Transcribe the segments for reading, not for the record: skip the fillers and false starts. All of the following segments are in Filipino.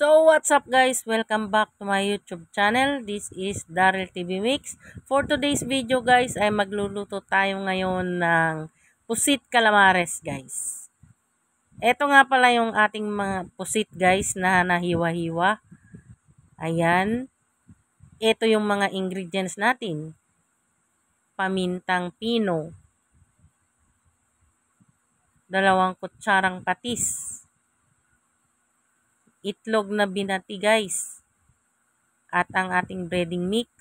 So what's up guys? Welcome back to my YouTube channel. This is Daryl TV Mix. For today's video guys ay magluluto tayo ngayon ng pusit calamares guys. Ito nga pala yung ating mga pusit guys na nahiwa-hiwa. Ayan. Ito yung mga ingredients natin. Pamintang pino. 2 kutsarang patis. Itlog na binati guys. At ang ating breading mix.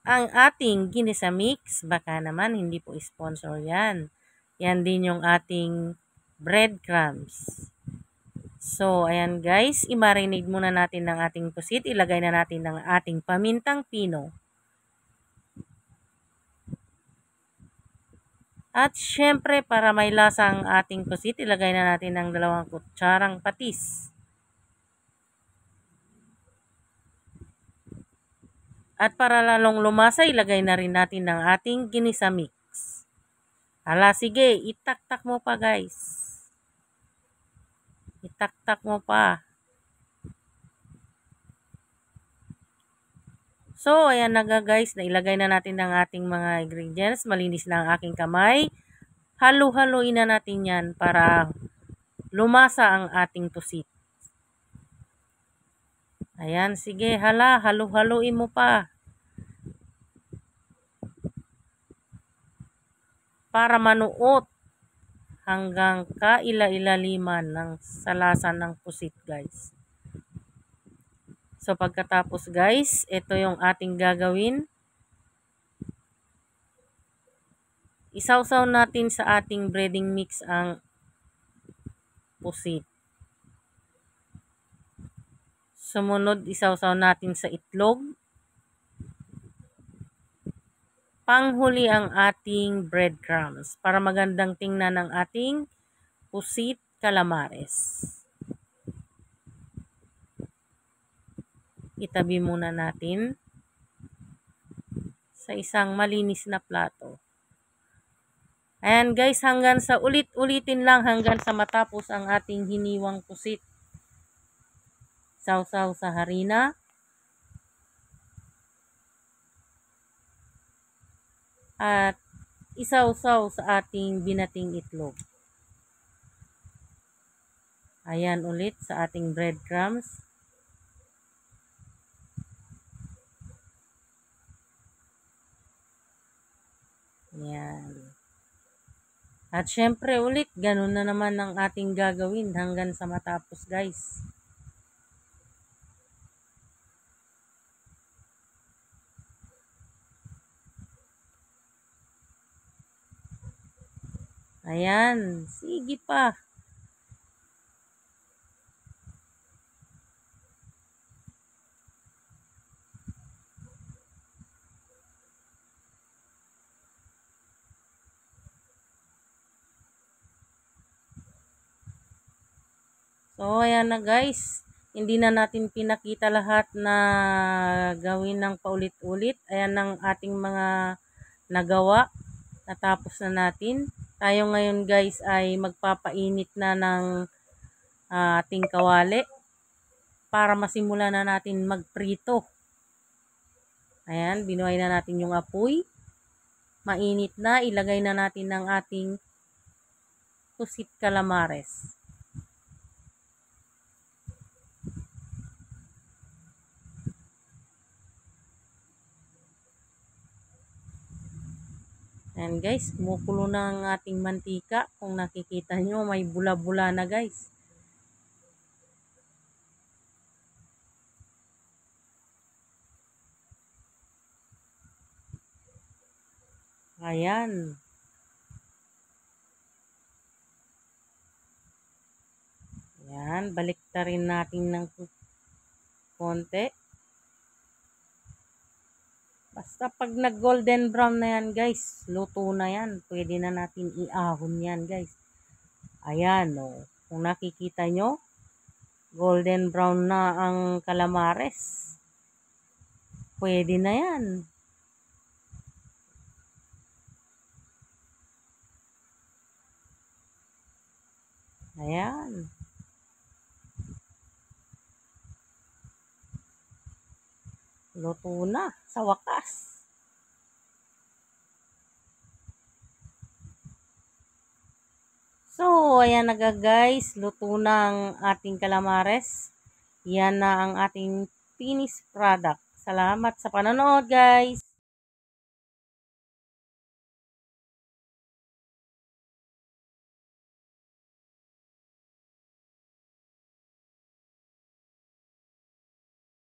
Ang ating ginisa mix, baka naman hindi po sponsor yan. Yan din yung ating breadcrumbs. So, ayan guys, i-marinate muna natin ng ating pusit. Ilagay na natin ng ating pamintang pino. At syempre, para may lasa ang ating pusit, ilagay na natin ng 2 kutsarang patis. At para lalong lumasa, ilagay na rin natin ng ating ginisa mix. Hala, sige, itaktak mo pa guys. Itaktak mo pa. So, ayan na guys, nailagay na natin ang ating mga ingredients. Malinis na ang aking kamay. Halu-haluin na natin yan para lumasa ang ating pusit. Ayan, sige, hala, halu-haluin mo pa. Para manuot hanggang kaila-ilaliman ng salasan ng pusit guys. So pagkatapos guys, ito yung ating gagawin. Isawsaw natin sa ating breading mix ang pusit. Sumunod, isawsaw natin sa itlog. Panghuli ang ating breadcrumbs para magandang tingnan ang ating pusit calamares. Itabi muna natin sa isang malinis na plato. Ayan guys, hanggang sa ulit-ulitin lang hanggang sa matapos ang ating hiniwang pusit. Sausaw sa harina. At isawsaw sa ating binating itlog. Ayan ulit sa ating breadcrumbs. Ayan. At syempre ulit, ganun na naman ang ating gagawin hanggang sa matapos guys. Ayan, sige pa. So, ayan na guys. Hindi na natin pinakita lahat na gawin ng paulit-ulit. Ayan ang ating mga nagawa. Natapos na natin. Tayo ngayon guys ay magpapainit na ng ating kawali para masimulan na natin magprito. Ayan, binuhay na natin yung apoy. Mainit na, ilagay na natin ng ating pusit calamares. Ayan guys, kumukulo na ang ating mantika. Kung nakikita nyo, may bula-bula na guys. Ayan. Ayan, baliktarin natin ng konti. Basta pag nag-golden brown na yan guys, luto na yan. Pwede na natin iahon yan guys. Ayan o. Kung nakikita nyo, golden brown na ang calamares. Pwede na yan. Ayan. luto na sa wakas. So, ayan na guys, luto na ang ating calamares. Yan na ang ating finished product. Salamat sa panonood guys!